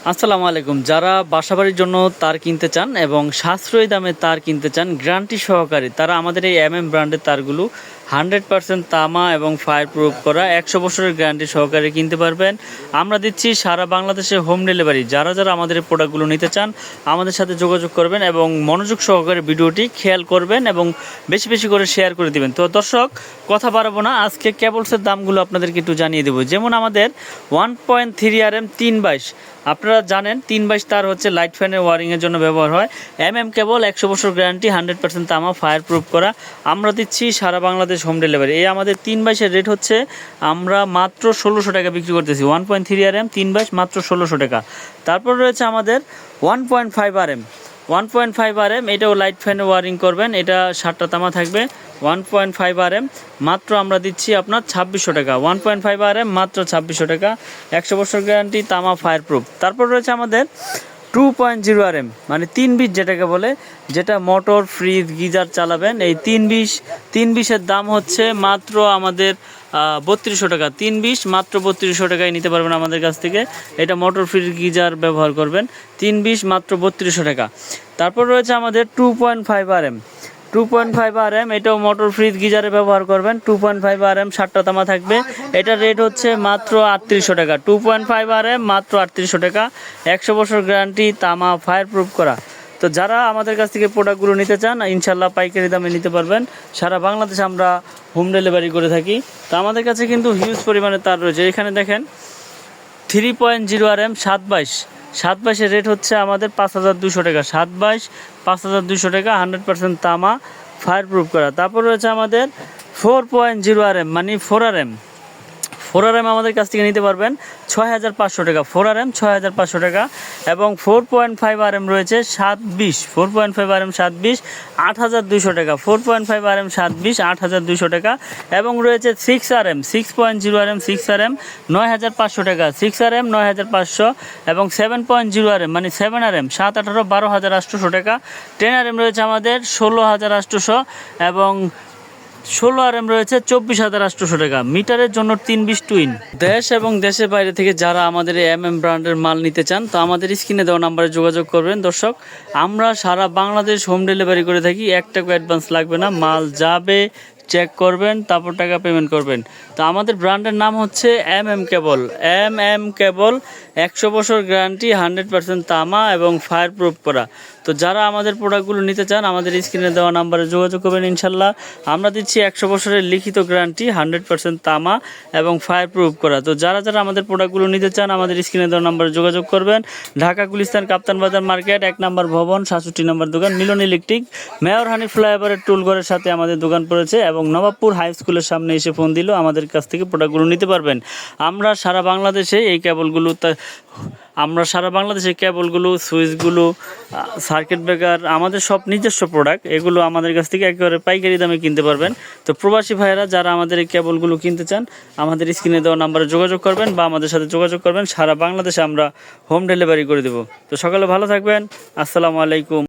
আসসালামু আলাইকুম। যারা বাসাবাড়ির জন্য তার কিনতে চান এবং সাশ্রয়ী দামে তার কিনতে চান গ্যারান্টি সহকারে, তারা আমাদের এই ব্র্যান্ডের তারগুলো 100% তামা এবং ফায়ার প্রুফ করা 100 বছরের গ্যারান্টি সহকারে কিনতে পারবেন। আমরা দিচ্ছি সারা বাংলাদেশে হোম ডেলিভারি। যারা যারা আমাদের এই প্রোডাক্টগুলো নিতে চান আমাদের সাথে যোগাযোগ করবেন এবং মনোযোগ সহকারে ভিডিওটি খেয়াল করবেন এবং বেশি বেশি করে শেয়ার করে দিবেন। তো দর্শক, কথা বাড়াবো না, আজকে কেবলসের দামগুলো আপনাদেরকে একটু জানিয়ে দেবো। যেমন আমাদের 1.3 RM 322, আপনারা জানেন 322 তার হচ্ছে লাইট ফ্যানের ওয়ারিংয়ের জন্য ব্যবহার হয়। কেবল 100 বছর গ্যারান্টি, 100% তামা ফায়ার প্রুফ করা। আমরা দিচ্ছি সারা বাংলাদেশ হোম ডেলিভারি। এই আমাদের 322-এর রেট হচ্ছে আমরা মাত্র 1600 টাকা বিক্রি করতেছি। 1.3 RM 322 মাত্র 1600 টাকা। তারপর রয়েছে আমাদের 1.5 RM 1.5 RM, এটাও লাইট ফ্যানে ওয়ারিং করবেন, এটা 7টা তামা থাকবে। 1.5 RM মাত্র আমরা দিচ্ছি আপনার 2600 টাকা। 1.5 RM মাত্র 2600 টাকা, 100 বছর গ্যারান্টি, তামা ফায়ার প্রুফ। তারপর রয়েছে আমাদের 2.0 RM, মানে 320 যেটাকে বলে, যেটা মোটর ফ্রিজ গিজার চালাবেন। এই 320-এর দাম হচ্ছে মাত্র আমাদের 3200 টাকা। 320 মাত্র 3200 টাকায় নিতে পারবেন আমাদের কাছ থেকে। এটা মোটর ফ্রিজ গিজার ব্যবহার করবেন। 320 মাত্র 3200 টাকা। তারপর রয়েছে আমাদের 2.5 RM 2.5 RM, এটাও মোটর ফ্রিজ গিজারে ব্যবহার করবেন। 2.5 RM 7টা তামা থাকবে, এটার রেট হচ্ছে মাত্র 3800 টাকা। 2.5 RM মাত্র 3800 টাকা, 100 বছর গ্যারান্টি, তামা ফায়ার প্রুফ করা। তো যারা আমাদের কাছ থেকে প্রোডাক্টগুলো নিতে চান ইনশাল্লাহ পাইকারি দামে নিতে পারবেন। সারা বাংলাদেশে আমরা হোম ডেলিভারি করে থাকি। তো আমাদের কাছে কিন্তু হিউজ পরিমাণে তার রয়েছে। এখানে দেখেন 3.0 RM 722-এর রেট হচ্ছে আমাদের 5200 টাকা। 722 5200 টাকা, 100% তামা ফায়ার প্রুফ করা। তারপর রয়েছে আমাদের 4.0 RM, মানে 4 RM আমাদের কাছ থেকে নিতে পারবেন 6500 টাকা। 4 RM 6500 টাকা। এবং 4.5 RM রয়েছে 720, 4.5 RM 720 8200 টাকা। 4.5 RM 720 8200 টাকা। এবং রয়েছে 6 RM 6.0 RM 6 RM 9500 টাকা। 6 RM 9500। এবং 7.0 RM, মানে 7 RM 718 12800 টাকা। 10 RM রয়েছে আমাদের 16800 এবং 16 RM রয়েছে 24800 টাকা। মিটারের জন্য 320 টুইন। দেশ এবং দেশের বাইরে থেকে যারা আমাদের এই ব্র্যান্ডের মাল নিতে চান তো আমাদের স্ক্রিনে দেওয়া নাম্বারে যোগাযোগ করবেন। দর্শক, আমরা সারা বাংলাদেশ হোম ডেলিভারি করে থাকি। 1 টাকা অ্যাডভান্স লাগবে না, মাল যাবে চেক করবেন, তারপর টাকা পেমেন্ট করবেন। তো আমাদের ব্র্যান্ডের নাম হচ্ছে কেবল 100 বছর গ্যারান্টি, 100% তামা এবং ফায়ার প্রুফ করা। তো যারা আমাদের প্রোডাক্টগুলো নিতে চান আমাদের স্ক্রিনে দেওয়া নাম্বারে যোগাযোগ করবেন। ইনশাল্লাহ আমরা দিচ্ছি 100 বছরের লিখিত গ্যারান্টি, 100% তামা এবং ফায়ার প্রুফ করা। তো যারা যারা আমাদের প্রোডাক্টগুলো নিতে চান আমাদের স্ক্রিনে দেওয়া নাম্বারে যোগাযোগ করবেন। ঢাকা গুলিস্তান কাপ্তান বাজার মার্কেট, 1 নম্বর ভবন, 67 নম্বর দোকান, মিলন ইলেকট্রিক, মেয়র হানি ফ্লাইওভারের টুলঘরের সাথে আমাদের দোকান পড়েছে। এবং নবাবপুর হাই স্কুলের সামনে এসে ফোন দিলেও আমাদের কাছ থেকে প্রোডাক্টগুলো নিতে পারবেন। আমরা সারা বাংলাদেশে এই কেবলগুলো সুইচগুলো, সার্কিট ব্রেকার, আমাদের সব নিজস্ব প্রোডাক্ট, এগুলো আমাদের কাছ থেকে একেবারে পাইকারি দামে কিনতে পারবেন। তো প্রবাসী ভাইয়েরা যারা আমাদের এই কেবলগুলো কিনতে চান আমাদের স্ক্রিনে দেওয়া নাম্বারে যোগাযোগ করবেন বা আমাদের সাথে যোগাযোগ করবেন। সারা বাংলাদেশে আমরা হোম ডেলিভারি করে দেব। তো সকালে ভালো থাকবেন। আসসালামু আলাইকুম।